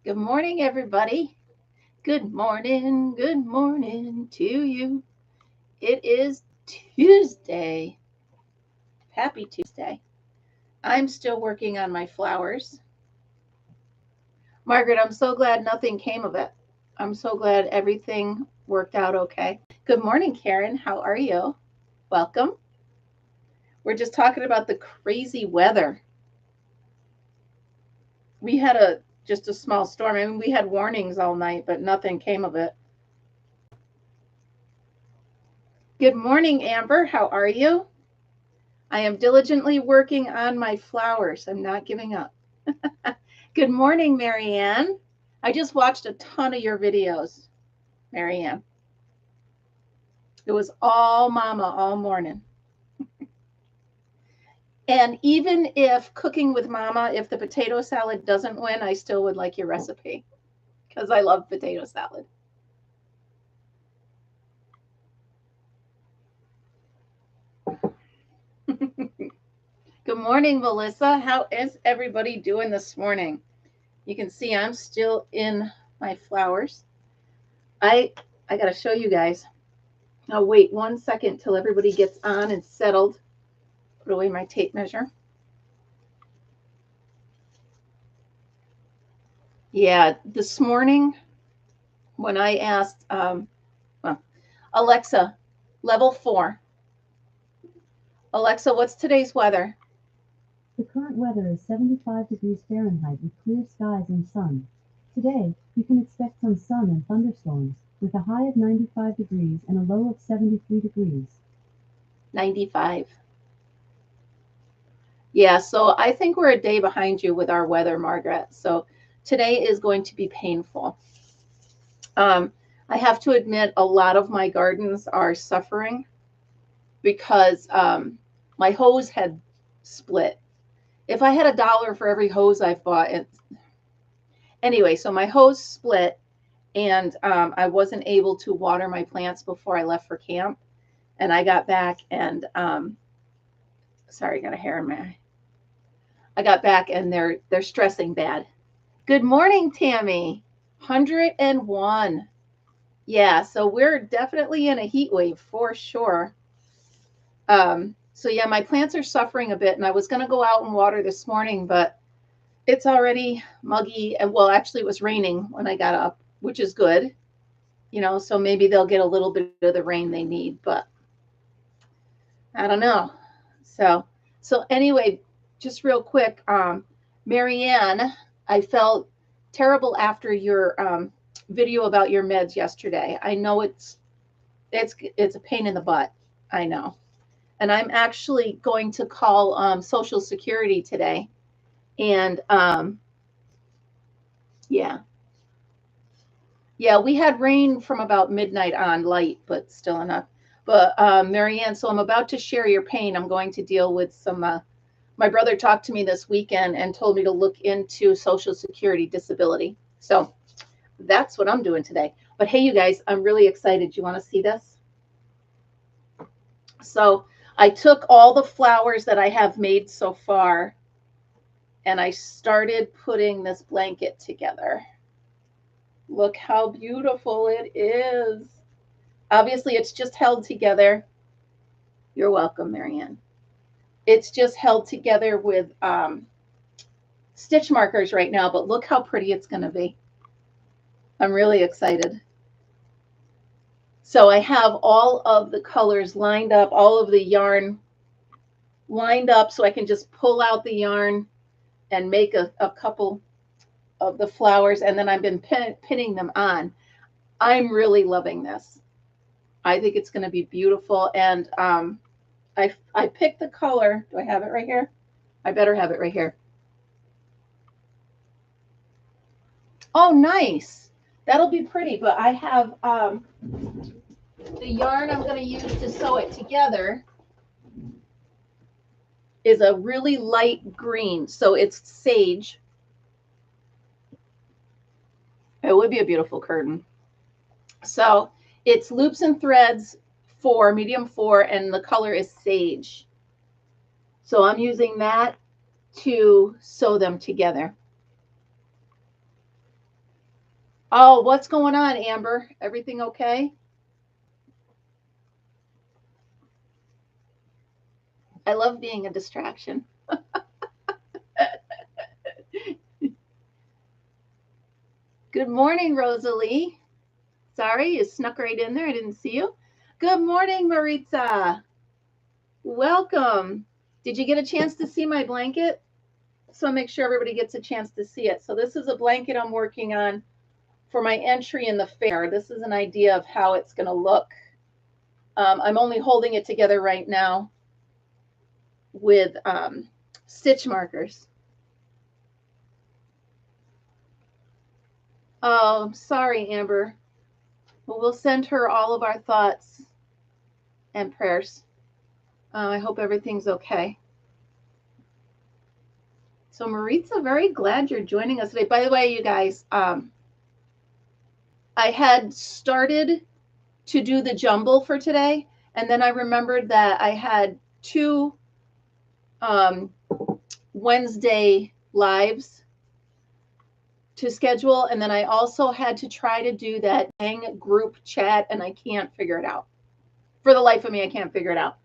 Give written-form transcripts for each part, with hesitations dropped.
Good morning, everybody. Good morning to you. It is Tuesday. Happy Tuesday. I'm still working on my flowers. Margaret, I'm so glad nothing came of it. I'm so glad everything worked out okay. Good morning, Karen. How are you? Welcome. We're just talking about the crazy weather. We had just a small storm. I mean, we had warnings all night, but nothing came of it. Good morning, Amber. How are you? I am diligently working on my flowers. I'm not giving up. Good morning, Marianne. I just watched a ton of your videos, Marianne. It was all mama all morning. And even if cooking with mama, if the potato salad doesn't win, I still would like your recipe because I love potato salad. Good morning, Melissa. How is everybody doing this morning? You can see I'm still in my flowers. I got to show you guys. I'll wait 1 second till everybody gets on and settled. Put away my tape measure. Yeah, this morning when I asked Alexa, level 4. Alexa, what's today's weather? The current weather is 75 degrees Fahrenheit with clear skies and sun. Today, you can expect some sun and thunderstorms, with a high of 95 degrees and a low of 73 degrees. 95. Yeah, so I think we're a day behind you with our weather, Margaret. So today is going to be painful. I have to admit, a lot of my gardens are suffering because my hose had split. If I had $1 for every hose I've bought, anyway, so my hose split and I wasn't able to water my plants before I left for camp. And I got back and sorry, I got a hair in my eye. I got back and they're stressing bad. Good morning, Tammy. 101. Yeah, so we're definitely in a heat wave for sure. So yeah, my plants are suffering a bit, and I was going to go out and water this morning, but it's already muggy. And well, actually, it was raining when I got up, which is good, so maybe they'll get a little bit of the rain they need, but I don't know. So anyway, just real quick, Marianne, I felt terrible after your video about your meds yesterday. I know it's a pain in the butt. I know. And I'm actually going to call Social Security today. And yeah. Yeah, we had rain from about midnight on, light, but still enough. But Marianne, so I'm about to share your pain. I'm going to deal with some, my brother talked to me this weekend and told me to look into Social Security disability. So that's what I'm doing today. But hey, you guys, I'm really excited. You want to see this? So I took all the flowers that I have made so far and I started putting this blanket together. Look how beautiful it is. Obviously, it's just held together. You're welcome, Marianne. It's just held together with stitch markers right now, but look how pretty it's going to be. I'm really excited. So I have all of the colors lined up, all of the yarn lined up so I can just pull out the yarn and make a couple of the flowers, and then I've been pinning them on. I'm really loving this. I think it's going to be beautiful, and I picked the color. Do I have it right here? I better have it right here. Oh, nice. That'll be pretty, but I have the yarn I'm going to use to sew it together is a really light green, so it's sage. It would be a beautiful curtain. So it's loops and threads 4, medium 4, and the color is sage. So I'm using that to sew them together. Oh, what's going on, Amber? Everything okay? I love being a distraction. Good morning, Rosalie. Sorry, you snuck right in there. I didn't see you. Good morning, Maritza. Welcome. Did you get a chance to see my blanket? So make sure everybody gets a chance to see it. So this is a blanket I'm working on for my entry in the fair. This is an idea of how it's going to look. I'm only holding it together right now with stitch markers. Oh, sorry, Amber. Well, we'll send her all of our thoughts and prayers. I hope everything's okay. So, Maritza, very glad you're joining us today. By the way, you guys, I had started to do the jumble for today, and then I remembered that I had two um, Wednesday lives to schedule, and then I also had to try to do that dang group chat, and I can't figure it out. For the life of me, I can't figure it out.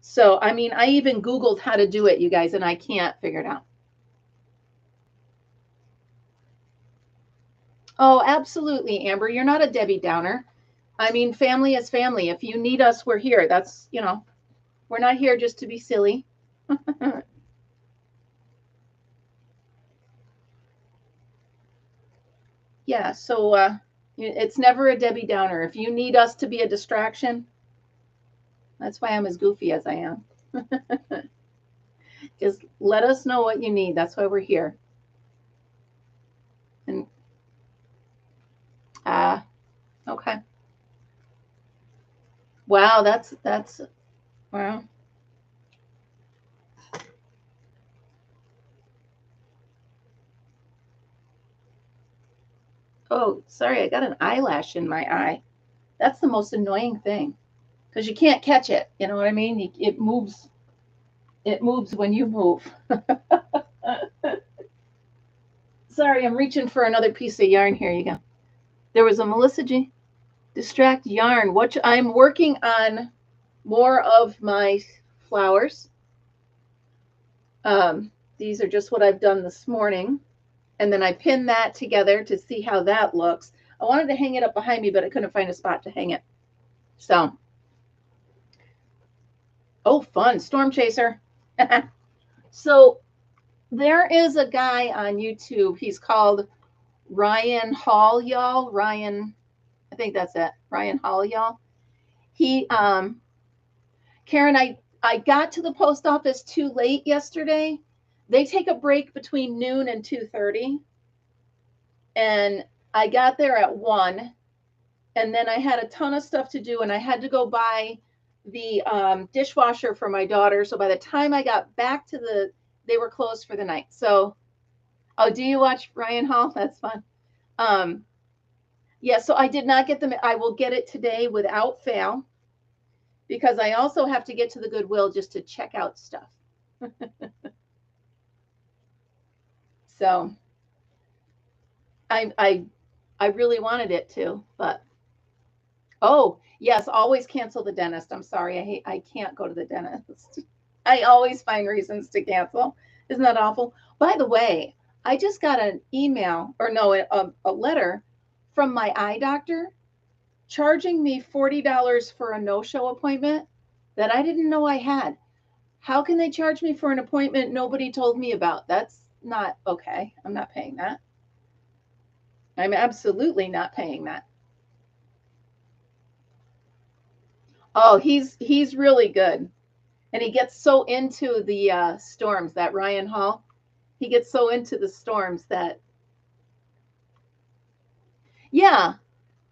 So, I mean, I even Googled how to do it, you guys, and I can't figure it out. Oh, absolutely, Amber. You're not a Debbie Downer. I mean, family is family. If you need us, we're here. That's, we're not here just to be silly. Yeah, so it's never a Debbie Downer. If you need us to be a distraction, that's why I'm as goofy as I am. Just let us know what you need. That's why we're here. And okay. Wow, that's wow. Oh, sorry, I got an eyelash in my eye. That's the most annoying thing because you can't catch it. You know what I mean? It moves. It moves when you move. Sorry, I'm reaching for another piece of yarn. Here you go. There was a Melissa G. Distract yarn. What I'm working on more of my flowers. These are just what I've done this morning. And then I pinned that together to see how that looks. I wanted to hang it up behind me, but I couldn't find a spot to hang it. So, oh, fun. Storm Chaser. So, there is a guy on YouTube. He's called Ryan Hall, y'all. Ryan, I think that's it. Ryan Hall, y'all. He, Karen, I got to the post office too late yesterday. They take a break between noon and 2:30. And I got there at 1. And then I had a ton of stuff to do, and I had to go buy the dishwasher for my daughter. So by the time I got back to they were closed for the night. So, oh, do you watch Ryan Hall? That's fun. Yeah, so I did not get them. I will get it today without fail because I also have to get to the Goodwill just to check out stuff. So I really wanted it to, but oh yes, always cancel the dentist. I'm sorry, I can't go to the dentist. I always find reasons to cancel. Isn't that awful? By the way, I just got an email or no, a letter from my eye doctor charging me $40 for a no-show appointment that I didn't know I had. How can they charge me for an appointment nobody told me about? That's not okay. I'm not paying that. I'm absolutely not paying that. Oh, he's really good. And he gets so into the storms, that Ryan Hall. He gets so into the storms that yeah,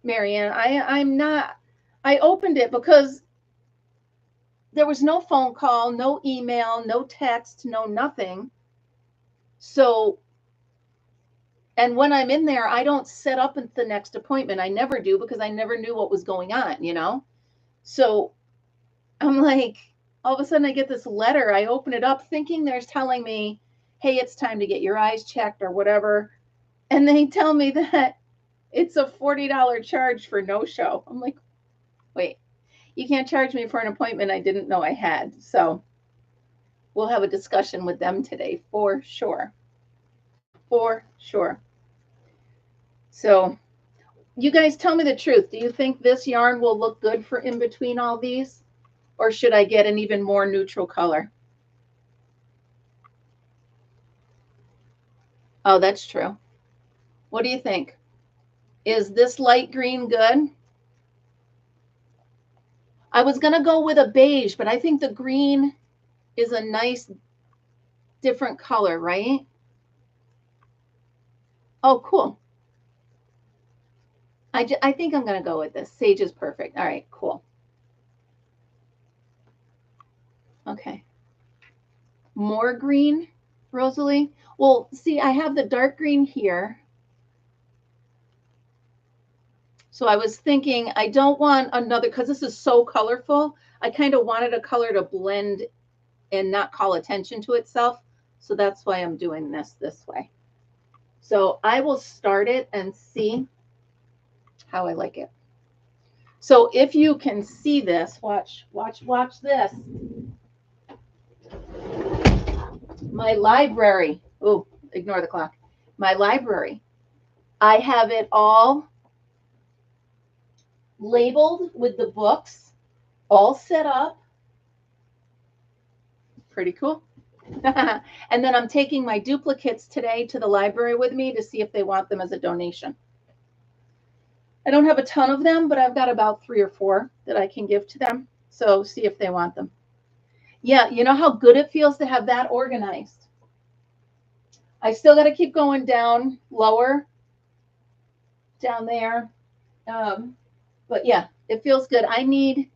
Marianne, I'm not I opened it because there was no phone call, no email, no text, no nothing. So, and when I'm in there, I don't set up the next appointment. I never do because I never knew what was going on. So I'm like, all of a sudden I get this letter. I open it up thinking they're telling me, hey, it's time to get your eyes checked or whatever. And they tell me that it's a $40 charge for no show. I'm like, wait, you can't charge me for an appointment I didn't know I had. So we'll have a discussion with them today for sure. For sure. So you guys tell me the truth. Do you think this yarn will look good for in between all these? Or should I get an even more neutral color? Oh, that's true. What do you think? Is this light green good? I was going to go with a beige, but I think the green is a nice different color, right? Oh, cool. I think I'm going to go with this. Sage is perfect. All right, cool. Okay. More green, Rosalie? Well, see, I have the dark green here. So I was thinking I don't want another, because this is so colorful, I kind of wanted a color to blend and not call attention to itself. So that's why I'm doing this way. So I will start it and see how I like it. So if you can see this, watch this. My library, oh, ignore the clock. My library, I have it all labeled with the books, all set up. Pretty cool. And then I'm taking my duplicates today to the library with me to see if they want them as a donation. I don't have a ton of them, but I've got about 3 or 4 that I can give to them. So see if they want them. Yeah, you know how good it feels to have that organized. I still got to keep going down lower, down there. But yeah, it feels good. I need,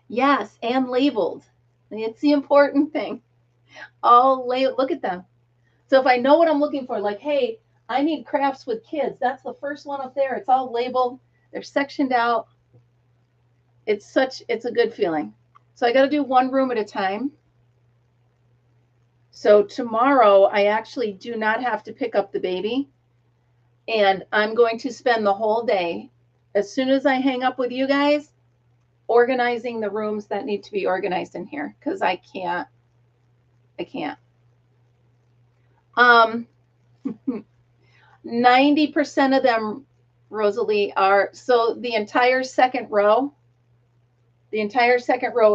yes, and labeled. It's the important thing. All labeled. Look at them. So if I know what I'm looking for, like, hey, I need crafts with kids. That's the first one up there. It's all labeled. They're sectioned out. It's a good feeling. So I got to do one room at a time. So tomorrow I actually do not have to pick up the baby. And I'm going to spend the whole day, as soon as I hang up with you guys, organizing the rooms that need to be organized in here, because I can't. 90% of them, Rosalie, are, so the entire second row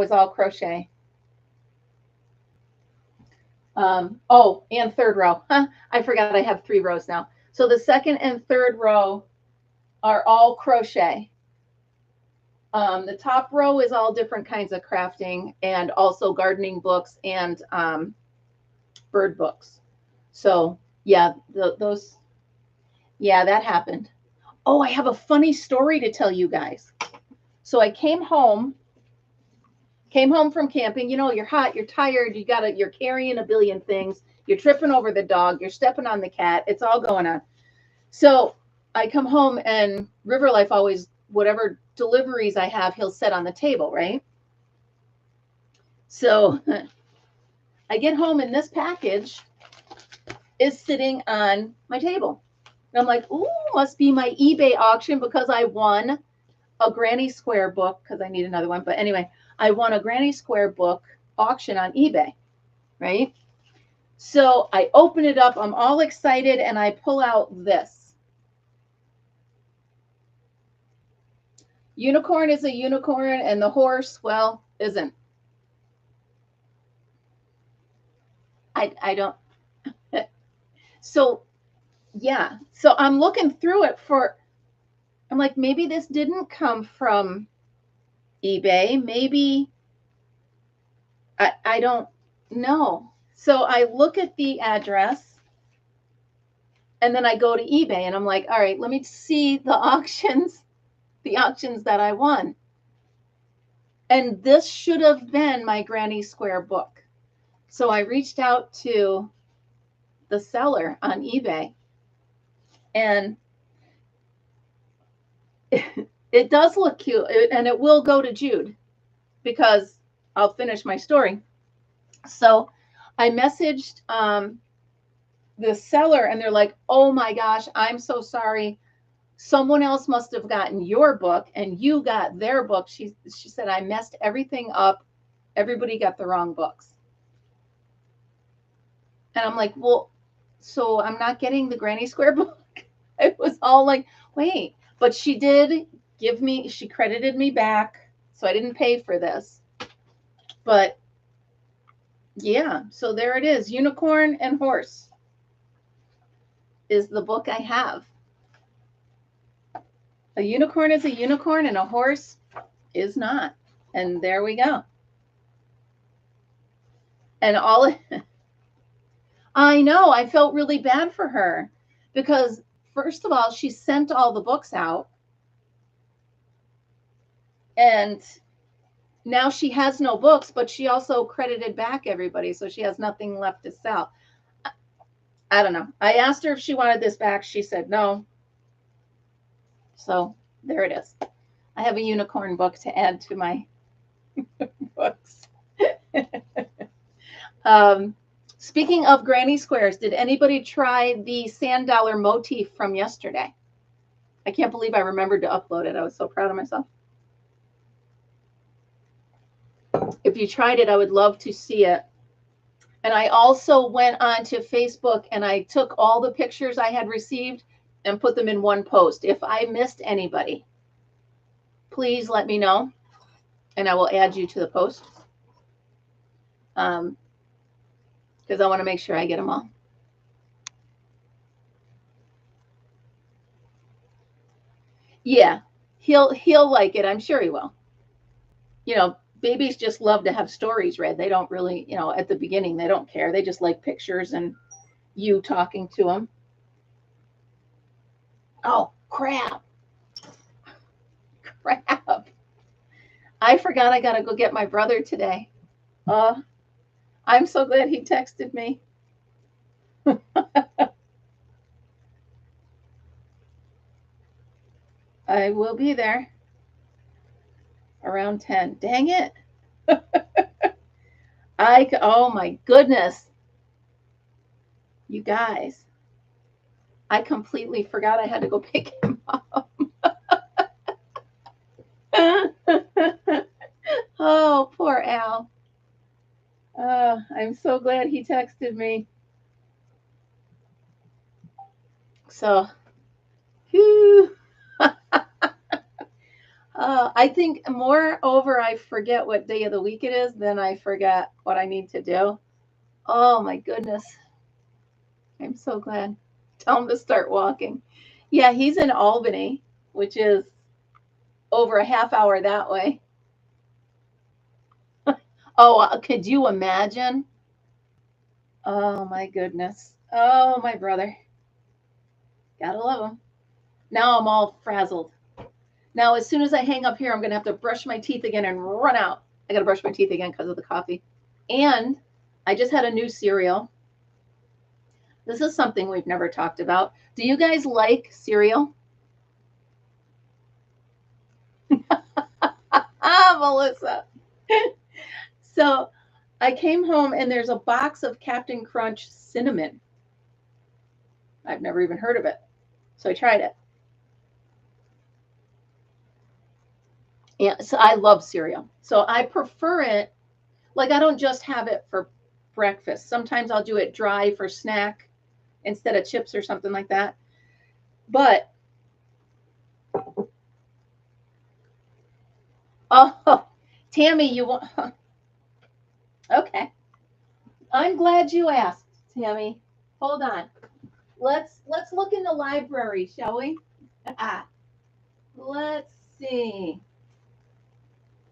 is all crochet. Oh, and third row. I forgot I have 3 rows now. So the second and third row are all crochet. The top row is all different kinds of crafting and also gardening books and bird books. So yeah, those, yeah, that happened. Oh, I have a funny story to tell you guys. So I came home from camping. You know, you're hot, you're tired, you're carrying a billion things. You're tripping over the dog, you're stepping on the cat. It's all going on. So I come home and Riverlife always, whatever deliveries I have, he'll set on the table, right? So I get home and this package is sitting on my table. And I'm like, ooh, must be my eBay auction because I won a Granny Square book, because I need another one. But anyway, I won a Granny Square book auction on eBay, right? So I open it up, I'm all excited, and I pull out this. Unicorn is a unicorn, and the horse, well, isn't. I don't. So, yeah. So I'm looking through it I'm like, maybe this didn't come from eBay. Maybe, I don't know. So I look at the address and then I go to eBay and I'm like, all right, let me see the auctions that I won. And this should have been my Granny Square book. So I reached out to the seller on eBay and it does look cute, and it will go to Jude because I'll finish my story. So I messaged the seller and they're like, oh my gosh, I'm so sorry. Someone else must have gotten your book and you got their book. She said, I messed everything up. Everybody got the wrong books. And I'm like, well, so I'm not getting the Granny Square book. It was all like, wait, but she did give me, she credited me back. So I didn't pay for this. But yeah, so there it is. Unicorn and Horse is the book I have. A unicorn is a unicorn and a horse is not. And there we go. And all I know, I felt really bad for her because first of all, she sent all the books out and now she has no books, but she also credited back everybody. So she has nothing left to sell. I don't know. I asked her if she wanted this back. She said no. So there it is. I have a unicorn book to add to my books. Speaking of granny squares, did anybody try the sand dollar motif from yesterday? I can't believe I remembered to upload it. I was so proud of myself. If you tried it, I would love to see it. And I also went on to Facebook and I took all the pictures I had received and put them in one post. If I missed anybody, please let me know and I will add you to the post. Because I want to make sure I get them all. Yeah, he'll like it. I'm sure he will. You know, babies just love to have stories read. They don't really, you know, at the beginning, they don't care. They just like pictures and you talking to them. Oh, crap. Crap. I forgot I got to go get my brother today. I'm so glad he texted me. I will be there around 10. Dang it. Oh my goodness. You guys, I completely forgot I had to go pick him up. Oh, poor Al. I'm so glad he texted me. So, whew. I think moreover, I forget what day of the week it is, then I forget what I need to do. Oh my goodness. I'm so glad. Tell him to start walking. Yeah, he's in Albany, which is over a half hour that way. Oh, could you imagine? Oh my goodness. Oh, my brother. Gotta love him. Now I'm all frazzled. Now, as soon as I hang up here, I'm going to have to brush my teeth again and run out. I got to brush my teeth again because of the coffee. And I just had a new cereal. This is something we've never talked about. Do you guys like cereal? Melissa. So I came home and there's a box of Captain Crunch cinnamon. I've never even heard of it. So I tried it. Yeah, so I love cereal. So I prefer it. Like I don't just have it for breakfast. Sometimes I'll do it dry for snack instead of chips or something like that. But oh, Tammy, you want? Okay. I'm glad you asked, Tammy. Hold on. Let's look in the library, shall we? Let's see.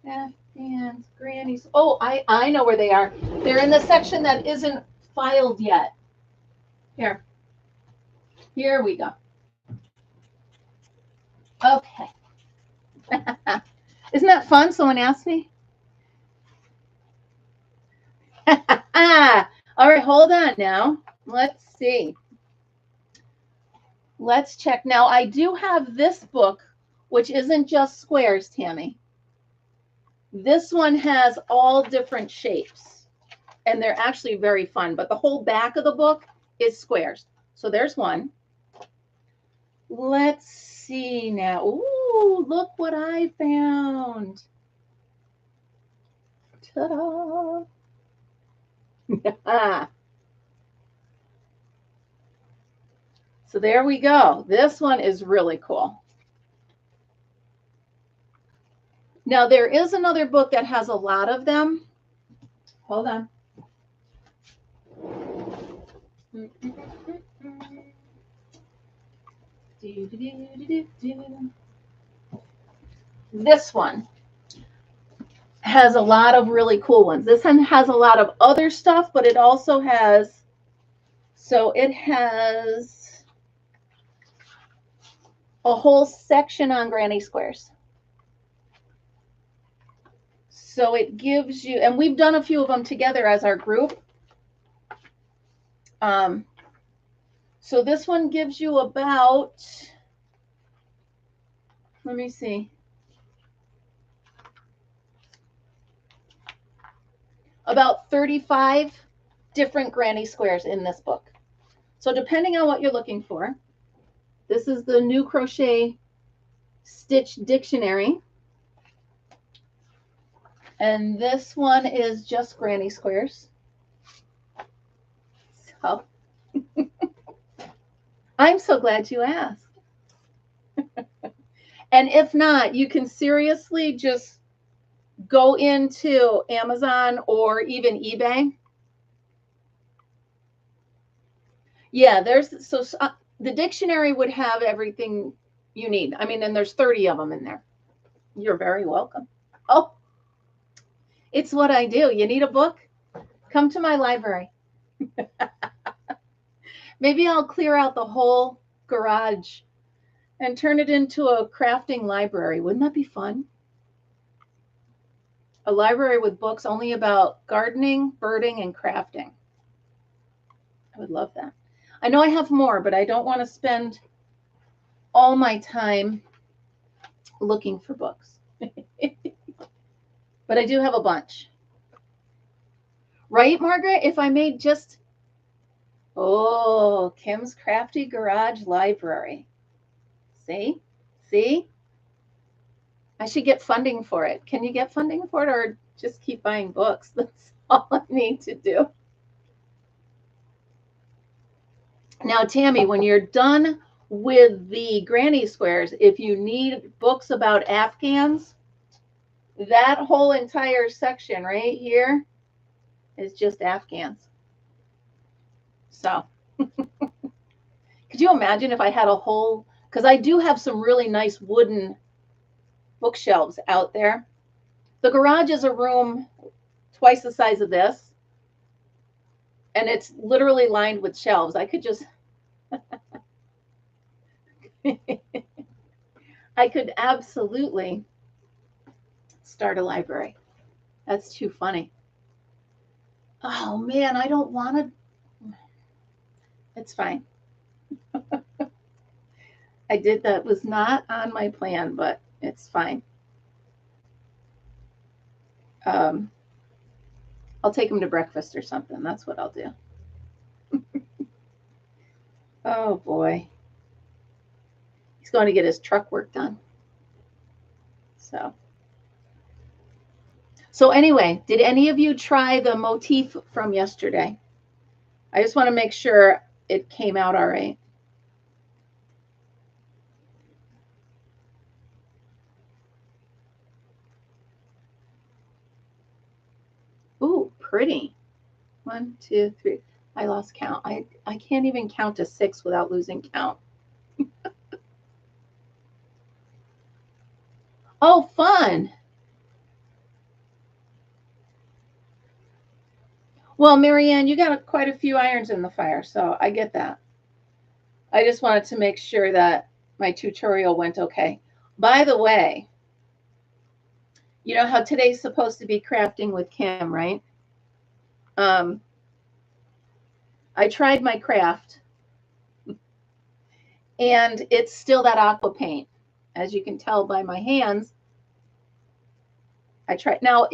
Afghans, grannies. Oh, I know where they are. They're in the section that isn't filed yet. Here we go. Okay. Isn't that fun? Someone asked me. All right, hold on now. Let's see. Let's check. Now, I do have this book, which isn't just squares, Tammy. This one has all different shapes, and they're actually very fun. But the whole back of the book is squares. So there's one. Let's see now. Ooh, look what I found. Ta-da. So there we go. This one is really cool. Now there is another book that has a lot of them. Hold on. This one has a lot of really cool ones. This one has a lot of other stuff, but it also has, so it has a whole section on granny squares. So it gives you, and we've done a few of them together as our group. So this one gives you about, let me see, about 35 different granny squares in this book. So depending on what you're looking for, this is the New Crochet Stitch Dictionary. And this one is just granny squares. So I'm so glad you asked. And if not, you can seriously just go into Amazon or even eBay. Yeah, there's, so the dictionary would have everything you need. I mean, and there's 30 of them in there. You're very welcome. Oh, it's what I do. You need a book? Come to my library. Maybe I'll clear out the whole garage and turn it into a crafting library. Wouldn't that be fun? A library with books only about gardening, birding, and crafting. I would love that. I know I have more, but I don't want to spend all my time looking for books. But I do have a bunch. Right, Margaret? If I made just, oh, Kim's Crafty Garage Library. See? See? I should get funding for it. Can you get funding for it or just keep buying books? That's all I need to do. Now, Tammy, when you're done with the granny squares, if you need books about Afghans, that whole entire section right here is just Afghans. So could you imagine if I had a whole, because I do have some really nice wooden bookshelves out there. The garage is a room twice the size of this, and it's literally lined with shelves. I could just, I could absolutely start a library. That's too funny. Oh man, I don't want to. It's fine. I did, that was not on my plan, but it's fine. I'll take him to breakfast or something. That's what I'll do. Oh boy. He's going to get his truck work done. So anyway, did any of you try the motif from yesterday? I just want to make sure it came out all right. Ooh, pretty. 1, 2, 3. I lost count. I can't even count to 6 without losing count. Oh, fun. Well, Marianne, you got quite a few irons in the fire, so I get that. I just wanted to make sure that my tutorial went okay. By the way, you know how today's supposed to be crafting with Kim, right? I tried my craft, and it's still that aqua paint. As you can tell by my hands, I tried. Now,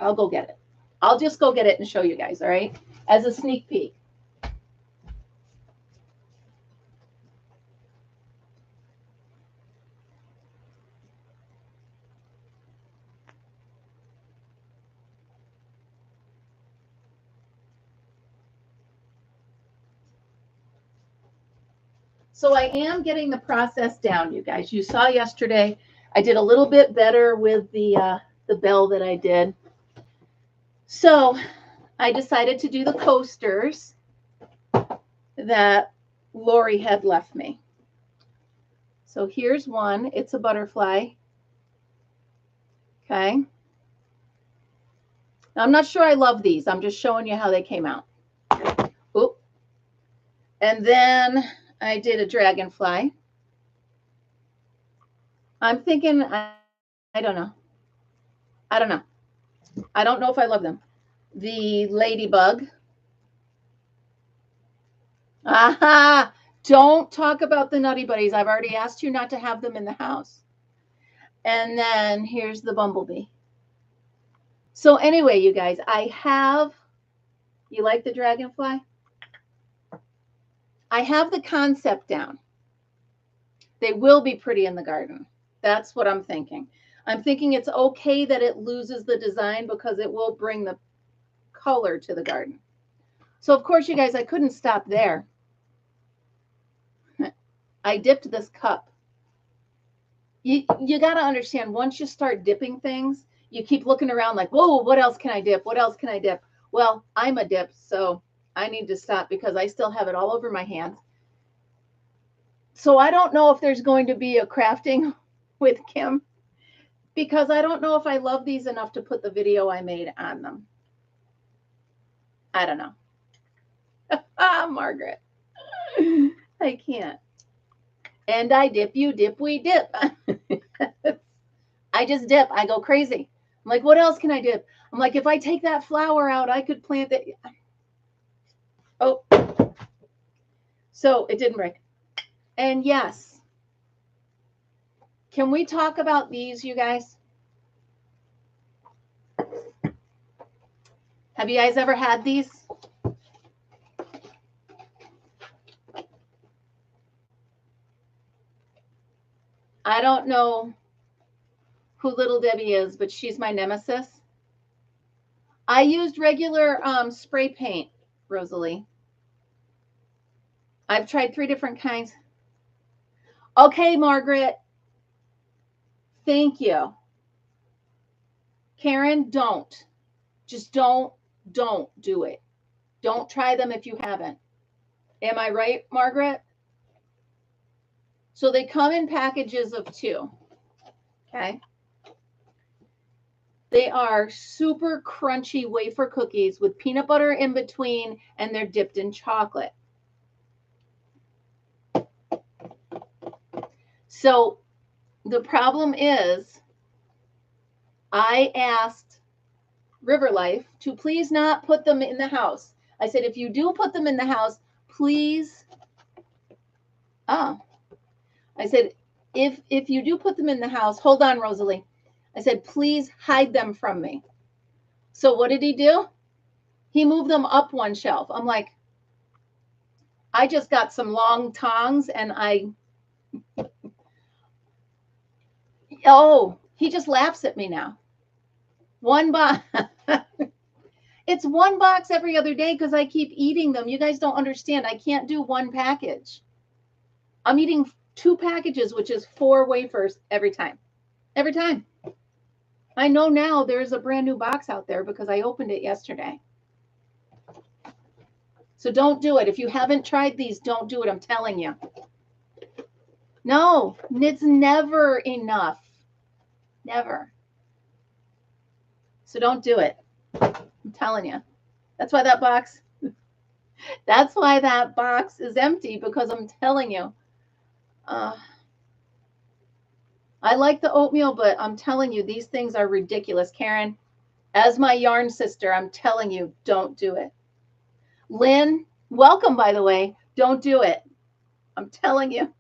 I'll go get it. I'll just go get it and show you guys, all right? As a sneak peek. So I am getting the process down, you guys. You saw yesterday, I did a little bit better with the bell that I did. So I decided to do the coasters that Lori had left me. So here's one. It's a butterfly. Okay. I'm not sure I love these. I'm just showing you how they came out. Oop. And then I did a dragonfly. I'm thinking, I don't know. I don't know. I don't know if I love them. The ladybug. Aha! Don't talk about the nutty buddies. I've already asked you not to have them in the house. And then here's the bumblebee. So anyway, you guys, you like the dragonfly? I have the concept down. They will be pretty in the garden. That's what I'm thinking. I'm thinking it's okay that it loses the design because it will bring the color to the garden. So of course, you guys, I couldn't stop there. I dipped this cup. You got to understand, once you start dipping things, you keep looking around like, whoa, what else can I dip? What else can I dip? Well, I'm a dip, so I need to stop because I still have it all over my hands. So I don't know if there's going to be a crafting with Kim because I don't know if I love these enough to put the video I made on them. I don't know. Margaret. I can't. And I dip, you dip, we dip. I just dip. I go crazy. I'm like, what else can I dip? I'm like, if I take that flower out, I could plant it. Oh. So it didn't break. And yes. Can we talk about these, you guys? Have you guys ever had these? I don't know who Little Debbie is, but she's my nemesis. I used regular spray paint, Rosalie. I've tried 3 different kinds. Okay, Margaret. Thank you. Karen, don't. Just don't do it. Don't try them if you haven't. Am I right, Margaret? So they come in packages of 2. Okay. They are super crunchy wafer cookies with peanut butter in between, and they're dipped in chocolate. So the problem is, I asked River Life to please not put them in the house. I said, if you do put them in the house, please. I said, if you do put them in the house, hold on, Rosalie. I said, please hide them from me. So what did he do? He moved them up one shelf. I'm like, I just got some long tongs and oh, he just laughs at me now. 1 box. It's 1 box every other day because I keep eating them. You guys don't understand. I can't do 1 package. I'm eating 2 packages, which is 4 wafers every time. Every time. I know now there's a brand new box out there because I opened it yesterday. So don't do it. If you haven't tried these, don't do it. I'm telling you. No, it's never enough. Never. So don't do it. I'm telling you. That's why that box is empty, because I'm telling you. I like the oatmeal, but I'm telling you, these things are ridiculous. Karen, as my yarn sister, I'm telling you, don't do it. Lynn, welcome, by the way. Don't do it. I'm telling you.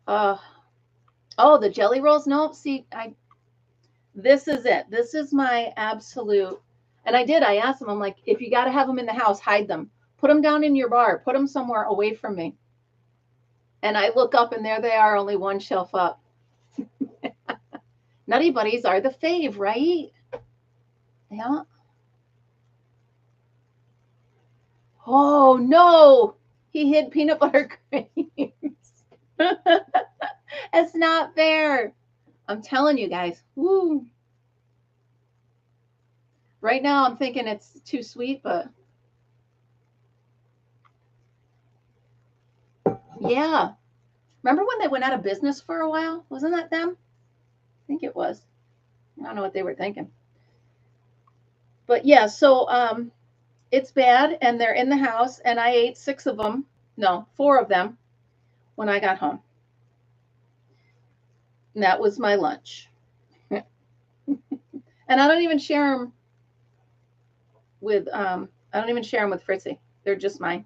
Oh, the jelly rolls? No, see, this is it. This is my absolute. And I asked them, I'm like, if you got to have them in the house, hide them. Put them down in your bar. Put them somewhere away from me. And I look up and there they are, only 1 shelf up. Nutty Buddies are the fave, right? Yeah. Oh, no. He hid peanut butter creams. It's not fair. I'm telling you guys. Woo. Right now, I'm thinking it's too sweet, but yeah. Remember when they went out of business for a while? Wasn't that them? I think it was. I don't know what they were thinking. But yeah, so it's bad, and they're in the house, and I ate 6 of them. No, 4 of them when I got home. And that was my lunch. And I don't even share them with Fritzy. They're just mine.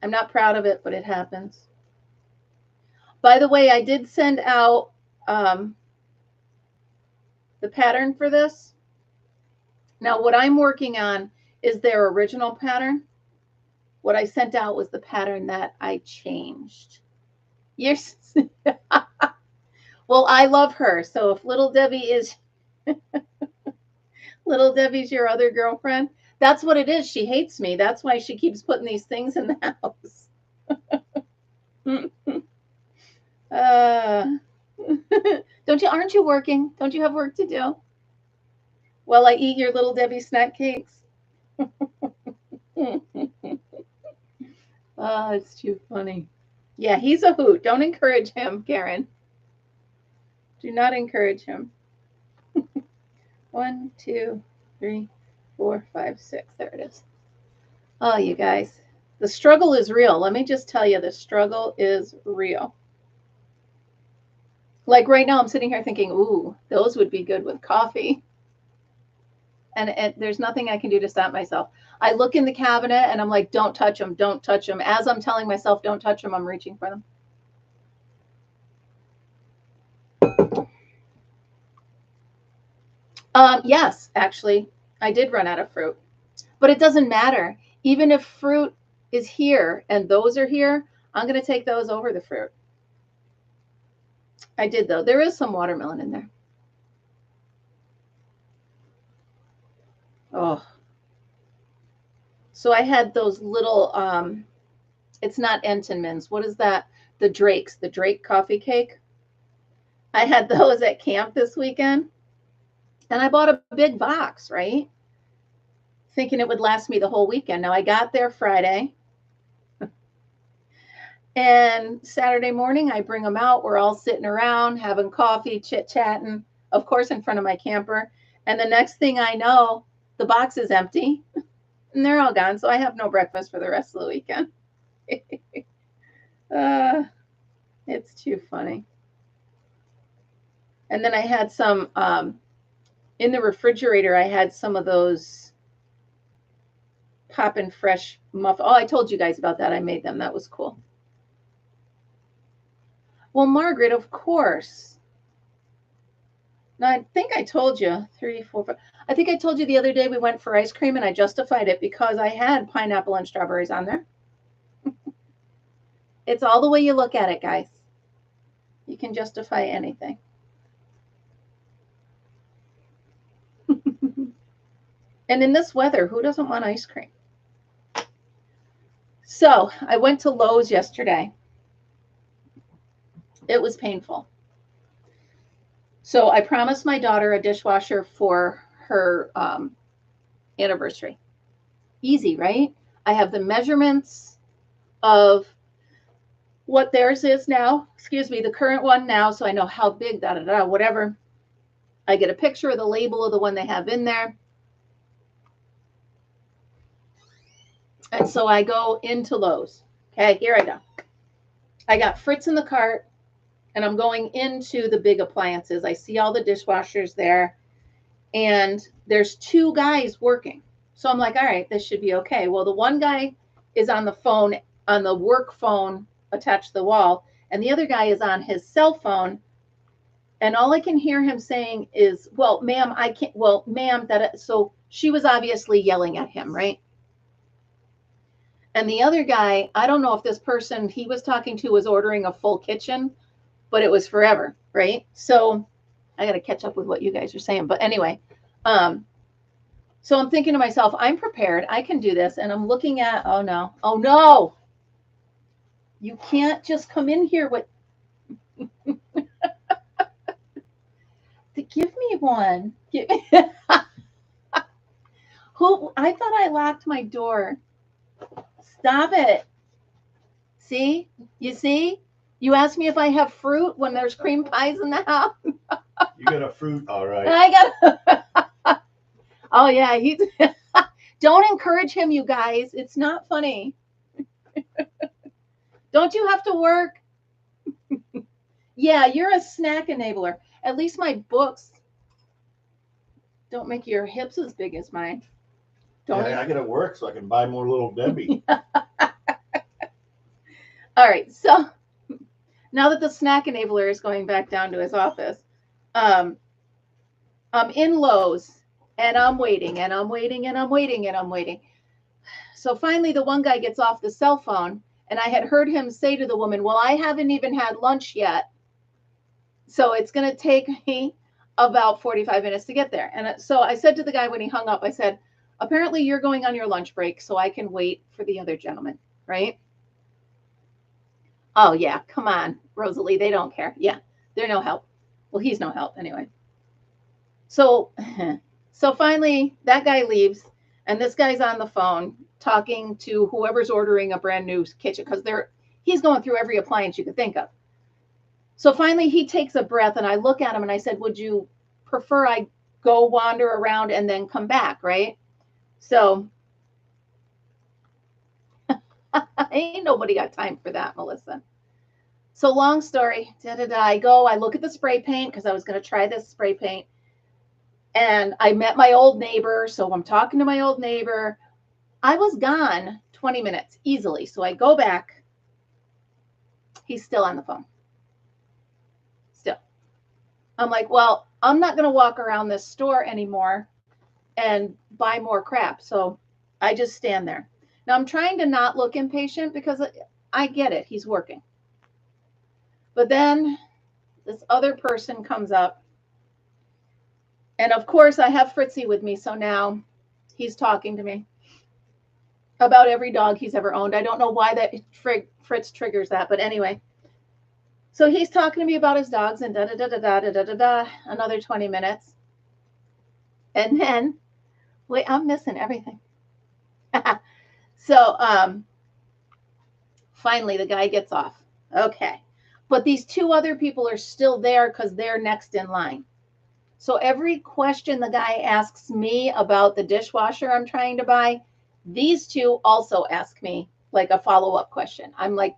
I'm not proud of it, but it happens. By the way, I did send out the pattern for this. Now, what I'm working on is their original pattern. What I sent out was the pattern that I changed. Yes. Well, I love her. So if Little Debbie is Little Debbie's your other girlfriend, that's what it is. She hates me. That's why she keeps putting these things in the house. Aren't you working? Don't you have work to do? While I eat your Little Debbie snack cakes. Oh, it's too funny. Yeah, he's a hoot. Don't encourage him, Karen. Do not encourage him. 1, 2, 3, 4, 5, 6. There it is. Oh, you guys. The struggle is real. Let me just tell you, the struggle is real. Like right now, I'm sitting here thinking, ooh, those would be good with coffee. And there's nothing I can do to stop myself. I look in the cabinet and I'm like, don't touch them, don't touch them. As I'm telling myself, don't touch them, I'm reaching for them. Yes, actually, I did run out of fruit. But it doesn't matter. Even if fruit is here and those are here, I'm going to take those over the fruit. I did, though. There is some watermelon in there. Oh. So I had those little, it's not Entenmann's. What is that? The Drake coffee cake. I had those at camp this weekend. And I bought a big box, right? Thinking it would last me the whole weekend. Now I got there Friday. And Saturday morning, I bring them out. We're all sitting around, having coffee, chit-chatting, of course, in front of my camper. And the next thing I know, the box is empty. And they're all gone. So I have no breakfast for the rest of the weekend. It's too funny. And then I had some in the refrigerator. I had some of those Poppin' Fresh muffins. Oh, I told you guys about that. I made them. That was cool. Well, Margaret, of course. Now, I think I told you 3, 4, 5. I think I told you the other day we went for ice cream and I justified it because I had pineapple and strawberries on there. It's all the way you look at it, guys. You can justify anything. And in this weather, who doesn't want ice cream? So I went to Lowe's yesterday. It was painful. So I promised my daughter a dishwasher for her anniversary. Easy, right? I have the measurements of what theirs is now. Excuse me, the current one now, so I know how big, whatever. I get a picture of the label of the one they have in there. And so I go into Lowe's. Okay, here I go. I got Fritz in the cart, and I'm going into the big appliances. I see all the dishwashers there, and there's 2 guys working. So I'm like, all right, this should be okay. Well, the one guy is on the phone, on the work phone attached to the wall, and the other guy is on his cell phone. And all I can hear him saying is, well, ma'am, I can't, well, ma'am, so she was obviously yelling at him, right? And the other guy, I don't know if this person he was talking to was ordering a full kitchen, but it was forever, right? So I got to catch up with what you guys are saying. But anyway, So I'm thinking to myself, I'm prepared. I can do this. And I'm looking at, oh no, you can't just come in here with, give me one. Who? I thought I locked my door. Stop it. See? You see? You asked me if I have fruit when there's cream pies in the house. You got a fruit, all right. I got. Oh yeah, he. Don't encourage him, you guys. It's not funny. Don't you have to work? Yeah, you're a snack enabler. At least my books don't make your hips as big as mine. Don't Yeah, I got to work so I can buy more Little Debbie. All right, so now that the snack enabler is going back down to his office, I'm in Lowe's and I'm waiting and I'm waiting and I'm waiting and I'm waiting. So finally, the one guy gets off the cell phone, and I had heard him say to the woman, well, I haven't even had lunch yet. So it's going to take me about 45 minutes to get there. And so I said to the guy when he hung up, I said, apparently you're going on your lunch break, so I can wait for the other gentleman, right? Oh, yeah, come on, Rosalie, they don't care. Yeah, they're no help. Well, he's no help anyway. So finally, that guy leaves, and this guy's on the phone talking to whoever's ordering a brand new kitchen, because he's going through every appliance you could think of. So finally, he takes a breath, and I look at him, and I said, would you prefer I go wander around and then come back, right? So ain't nobody got time for that, Melissa. So long story, I look at the spray paint because I was going to try this spray paint. And I met my old neighbor. So I'm talking to my old neighbor. I was gone 20 minutes easily. So I go back. He's still on the phone. Still. I'm like, well, I'm not going to walk around this store anymore and buy more crap. So I just stand there. Now I'm trying to not look impatient because I get it. He's working. But then this other person comes up. And of course, I have Fritzy with me. So now he's talking to me about every dog he's ever owned. I don't know why that Fritz triggers that. But anyway, so he's talking to me about his dogs and another 20 minutes. And then, wait, I'm missing everything. So finally, the guy gets off. Okay. But these two other people are still there because they're next in line. So every question the guy asks me about the dishwasher I'm trying to buy, these two also ask me like a follow-up question. I'm like,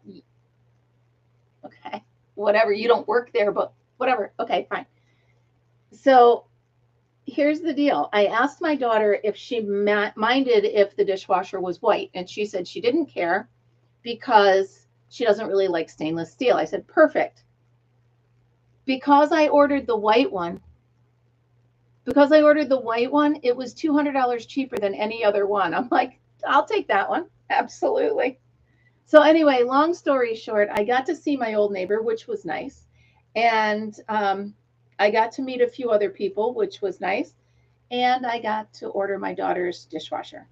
okay, whatever. You don't work there, but whatever. Okay, fine. So here's the deal. I asked my daughter if she minded if the dishwasher was white, and she said she didn't care because she doesn't really like stainless steel. I said, perfect. Because I ordered the white one, it was $200 cheaper than any other one. I'm like, I'll take that one. Absolutely. So anyway, long story short, I got to see my old neighbor, which was nice. And I got to meet a few other people, which was nice. And I got to order my daughter's dishwasher.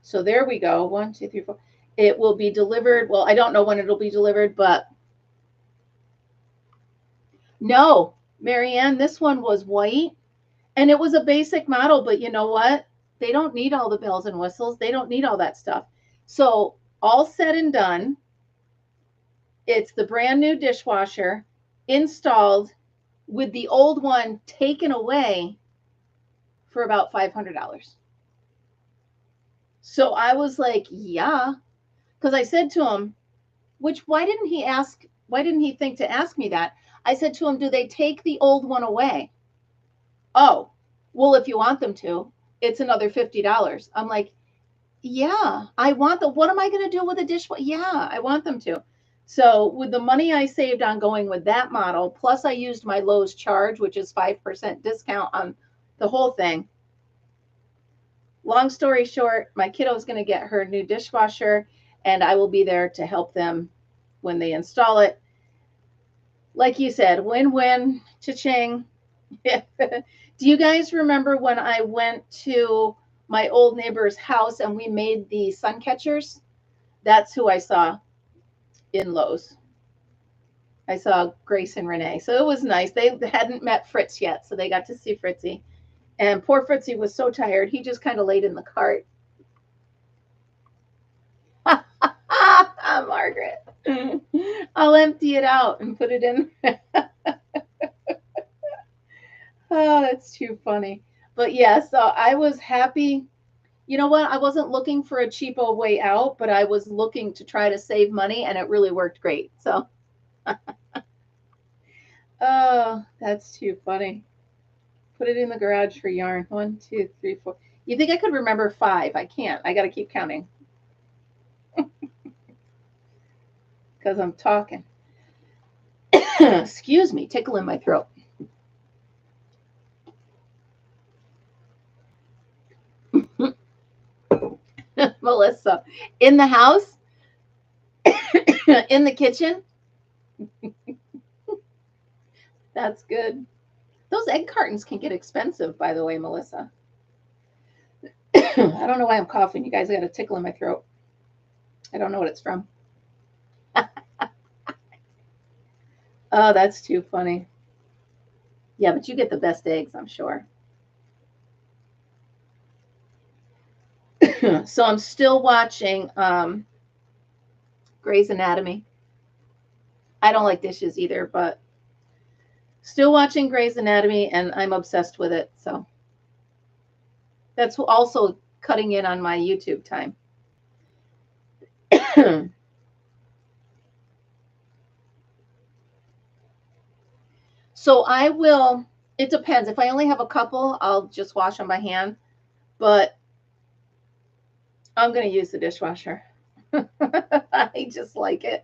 So there we go. 1, 2, 3, 4. It will be delivered. Well, I don't know when it'll be delivered, but no, Marianne, this one was white. And it was a basic model, but you know what? They don't need all the bells and whistles. They don't need all that stuff. So all said and done, it's the brand new dishwasher installed with the old one taken away for about $500. So I was like, yeah, because I said to him, why didn't he think to ask me that? I said to him, do they take the old one away? Oh, well, if you want them to, it's another $50. I'm like, yeah, what am I going to do with a dishwasher? Yeah, I want them to. So with the money I saved on going with that model, plus I used my Lowe's charge, which is 5% discount on the whole thing. Long story short, my kiddo's going to get her new dishwasher, and I will be there to help them when they install it. Like you said, win-win, cha-ching. Do you guys remember when I went to my old neighbor's house and we made the sun catchers. That's who I saw in Lowe's. I saw Grace and Renee. So it was nice. They hadn't met Fritz yet, so they got to see Fritzy. And poor Fritzy was so tired, he just kind of laid in the cart. Margaret. I'll empty it out and put it in. Oh, that's too funny. But yeah, so I was happy. You know what? I wasn't looking for a cheapo way out, but I was looking to try to save money, and it really worked great. So, oh, that's too funny. Put it in the garage for yarn. 1, 2, 3, 4. You think I could remember 5? I can't. I got to keep counting because I'm talking. Excuse me, tickle in my throat. Melissa, in the house, in the kitchen. That's good. Those egg cartons can get expensive, by the way, Melissa. I don't know why I'm coughing. You guys, I got a tickle in my throat. I don't know what it's from. Oh, that's too funny. Yeah, but you get the best eggs, I'm sure. So I'm still watching Grey's Anatomy. I don't like dishes either, but still watching Grey's Anatomy, and I'm obsessed with it. So that's also cutting in on my YouTube time. So I will, it depends. If I only have a couple, I'll just wash them by hand. But I'm going to use the dishwasher. I just like it.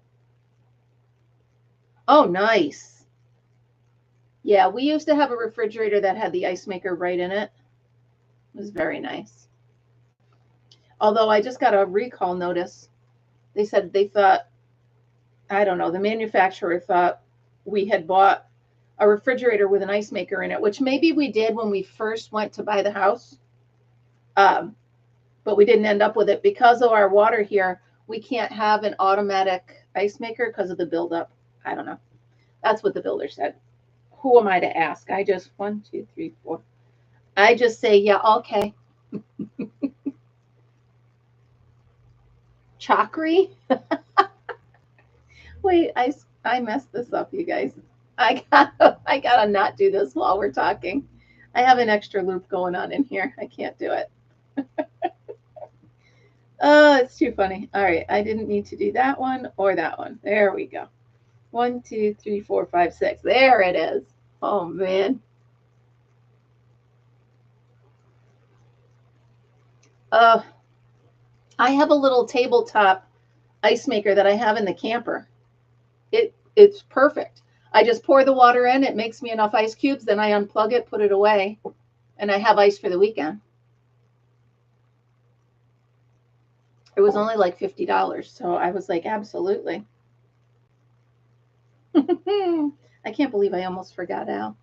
Oh, nice. Yeah, we used to have a refrigerator that had the ice maker right in it. It was very nice. Although I just got a recall notice. They said they thought, I don't know, the manufacturer thought we had bought a refrigerator with an ice maker in it, which maybe we did when we first went to buy the house. But we didn't end up with it because of our water here. We can't have an automatic ice maker because of the buildup. I don't know. That's what the builder said. Who am I to ask? I just 1, 2, 3, 4. I just say, yeah, okay. Chakri? Wait, I messed this up, you guys. I gotta not do this while we're talking. I have an extra loop going on in here. I can't do it. Oh, it's too funny. All right, I didn't need to do that one or that one. There we go. 1, 2, 3, 4, 5, 6. There it is. Oh man. I have a little tabletop ice maker that I have in the camper. It's perfect. I just pour the water in. It makes me enough ice cubes. Then I unplug it, put it away, and I have ice for the weekend. It was only like $50, so I was like, absolutely. I can't believe I almost forgot Al.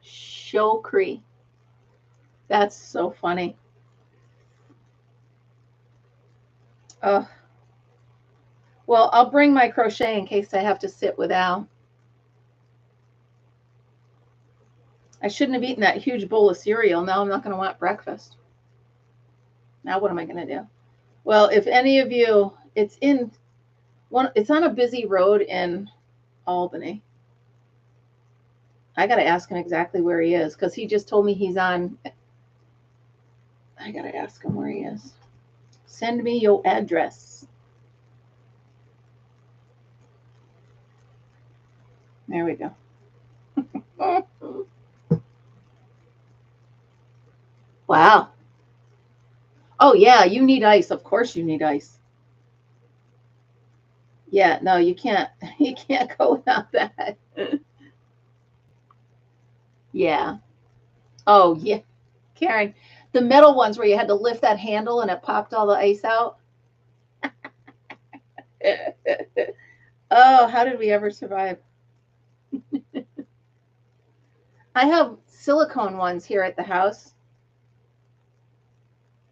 Shokri. That's so funny. Well, I'll bring my crochet in case I have to sit with Al. I shouldn't have eaten that huge bowl of cereal. Now I'm not going to want breakfast. Now what am I going to do? Well, if any of you, it's on a busy road in Albany. I got to ask him exactly where he is because he just told me he's on. I got to ask him where he is. Send me your address. There we go. Wow. Oh, yeah, you need ice. Of course you need ice. Yeah, no, you can't. You can't go without that. Yeah. Oh, yeah. Karen, the metal ones where you had to lift that handle and it popped all the ice out. Oh, how did we ever survive? I have silicone ones here at the house,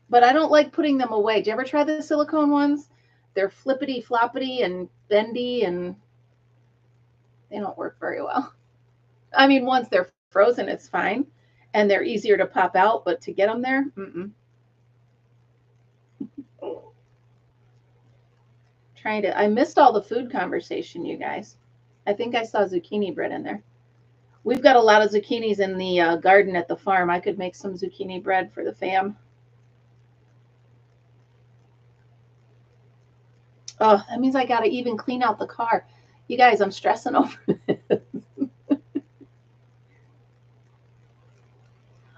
but I don't like putting them away. Did you ever try the silicone ones? They're flippity floppity and bendy, and they don't work very well. I mean, once they're frozen, it's fine, and they're easier to pop out, but to get them there, I missed all the food conversation, you guys. I think I saw zucchini bread in there. We've got a lot of zucchinis in the garden at the farm. I could make some zucchini bread for the fam. Oh, that means I got to even clean out the car. You guys, I'm stressing over this.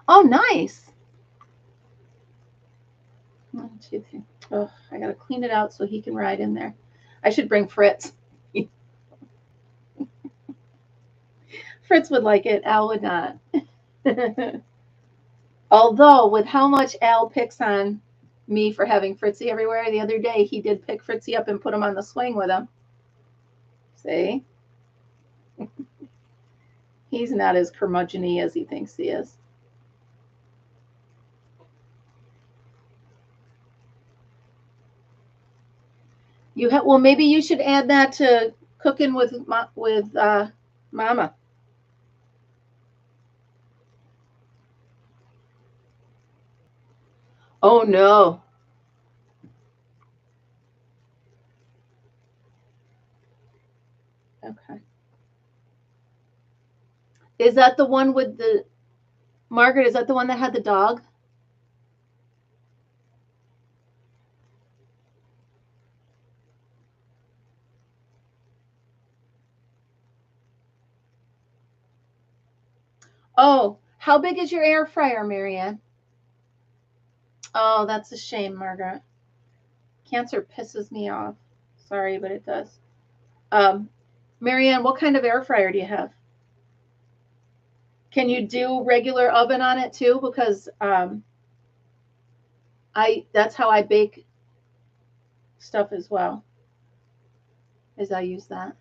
Oh, nice. 1, 2, 3. Oh, I got to clean it out so he can ride in there. I should bring Fritz. Fritz would like it. Al would not. Although, with how much Al picks on me for having Fritzy everywhere, the other day he did pick Fritzy up and put him on the swing with him. See? He's not as curmudgeon-y as he thinks he is. Well, maybe you should add that to cooking with Mama. Oh no. Okay. Is that the one with the Margaret? Is that the one that had the dog? Oh, how big is your air fryer, Marianne? Oh, that's a shame, Margaret. Cancer pisses me off. Sorry, but it does. Marianne, what kind of air fryer do you have? Can you do regular oven on it too? Because that's how I bake stuff as well. Is I use that.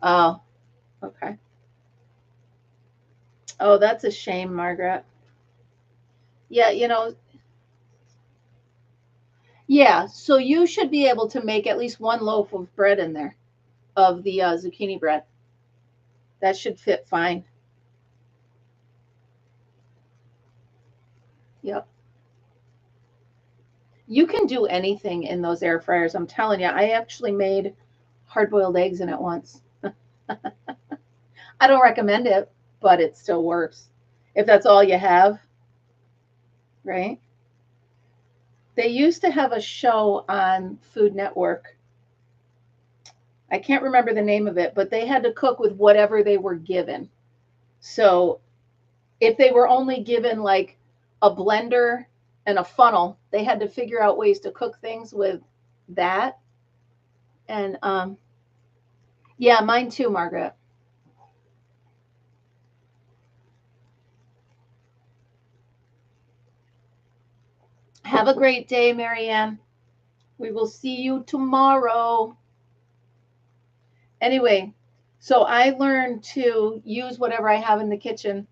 Oh, okay. Oh, that's a shame, Margaret. Yeah, yeah, so you should be able to make at least one loaf of bread in there, of the zucchini bread. That should fit fine. Yep. You can do anything in those air fryers. I'm telling you, I actually made hard-boiled eggs in it once. I don't recommend it, but it still works. If that's all you have, right? They used to have a show on Food Network. I can't remember the name of it, but they had to cook with whatever they were given. So if they were only given like a blender and a funnel, they had to figure out ways to cook things with that. And yeah, mine too, Margaret. Have a great day, Marianne. We will see you tomorrow. Anyway, so I learned to use whatever I have in the kitchen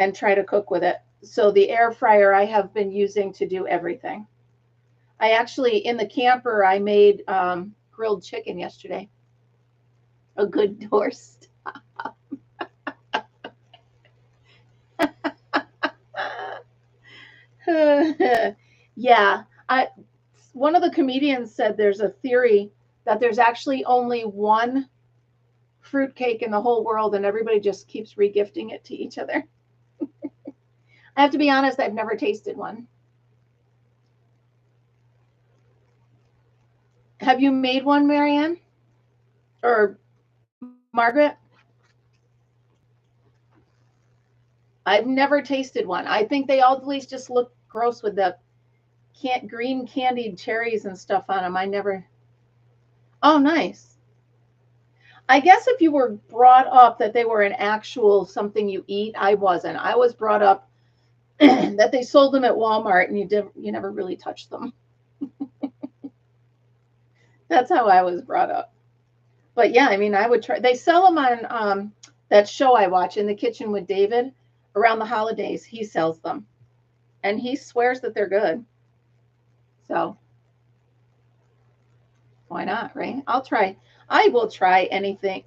and try to cook with it. So the air fryer I have been using to do everything. I actually, in the camper, I made grilled chicken yesterday. A good doorstop. Yeah, one of the comedians said there's a theory that there's actually only one fruitcake in the whole world and everybody just keeps regifting it to each other. I have to be honest, I've never tasted one. Have you made one, Marianne? Or Margaret? I've never tasted one. I think they always just look gross with the green candied cherries and stuff on them. I never. Oh, nice. I guess if you were brought up that they were an actual something you eat, I wasn't. I was brought up that they sold them at Walmart and you never really touched them. That's how I was brought up. But yeah, I mean, I would try. They sell them on That show I watch, In the Kitchen with David, around the holidays, he sells them. And he swears that they're good. So why not, right? I'll try. I will try anything,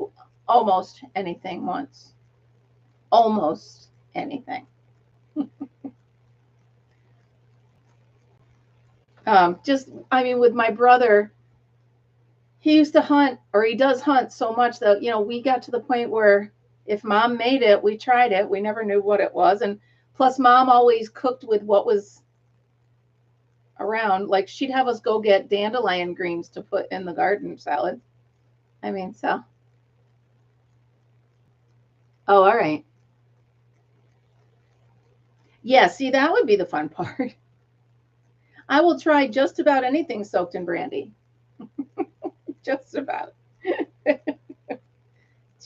almost anything once. Almost anything. I mean, with my brother, he used to hunt, or he does hunt so much that, we got to the point where if mom made it, we tried it. We never knew what it was. And plus, mom always cooked with what was around. Like, she'd have us go get dandelion greens to put in the garden salad. I mean, so. Oh, all right. Yeah, see, that would be the fun part. I will try just about anything soaked in brandy. Just about.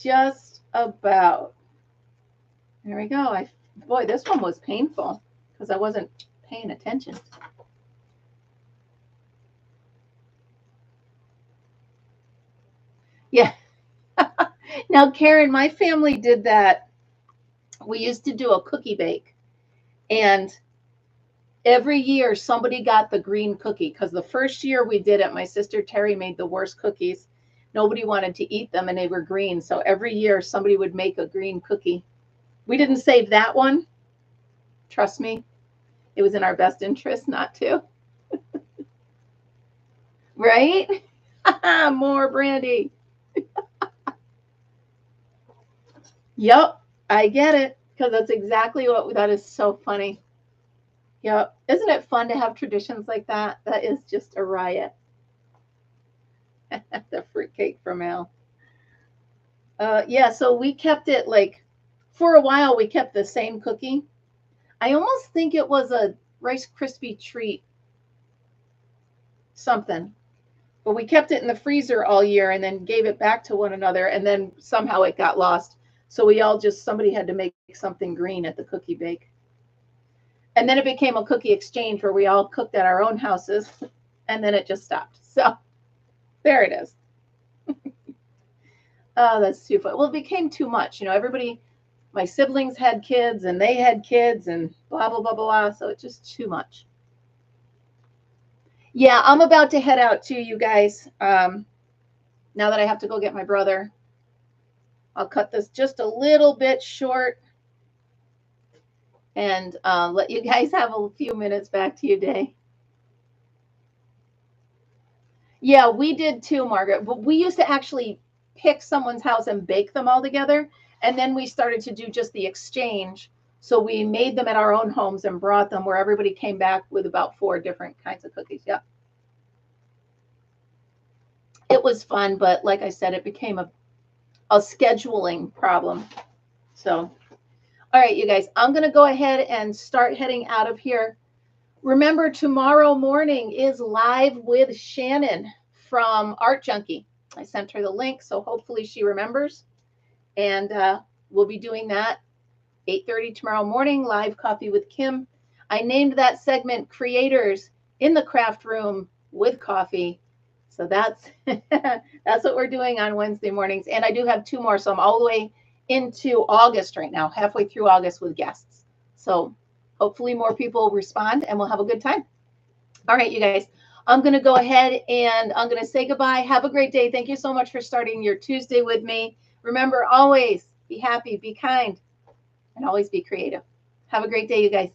Just about. There we go. Boy, this one was painful because I wasn't paying attention. Yeah. Now, Karen, my family did that. We used to do a cookie bake, and every year somebody got the green cookie, because the first year we did it, my sister Terry made the worst cookies. Nobody wanted to eat them, and they were green. So every year somebody would make a green cookie. We didn't save that one. Trust me, it was in our best interest not to. Right? More brandy. Yep, I get it, because that's exactly that is so funny. Yep. Isn't it fun to have traditions like that? That is just a riot. The fruitcake from Al. Yeah, so we kept it for a while, we kept the same cookie. I almost think it was a Rice Krispie treat something. But we kept it in the freezer all year and then gave it back to one another, and then somehow it got lost. So somebody had to make something green at the cookie bake. And then it became a cookie exchange where we all cooked at our own houses, and then it just stopped. So there it is. Oh, that's too fun. Well, it became too much. My siblings had kids and they had kids and blah, blah, blah, blah. So it's just too much. Yeah, I'm about to head out too, you guys. Now that I have to go get my brother, I'll cut this just a little bit short and let you guys have a few minutes back to your day. Yeah, we did too, Margaret. But we used to actually pick someone's house and bake them all together. And then we started to do just the exchange. So we made them at our own homes and brought them, where everybody came back with about 4 different kinds of cookies. Yeah. It was fun, but like I said, it became a scheduling problem. So, all right, you guys, I'm going to go ahead and start heading out of here. Remember, tomorrow morning is Live with Shannon from Art Junkie. I sent her the link, so hopefully she remembers. And we'll be doing that 8:30 tomorrow morning, Live Coffee with Kim. I named that segment Creators in the Craft Room with Coffee. So that's that's what we're doing on Wednesday mornings. And I do have 2 more, so I'm all the way into August right now, halfway through August with guests. So hopefully more people respond and we'll have a good time. All right, you guys, I'm going to go ahead and I'm going to say goodbye. Have a great day. Thank you so much for starting your Tuesday with me. Remember, always be happy, be kind, and always be creative. Have a great day, you guys.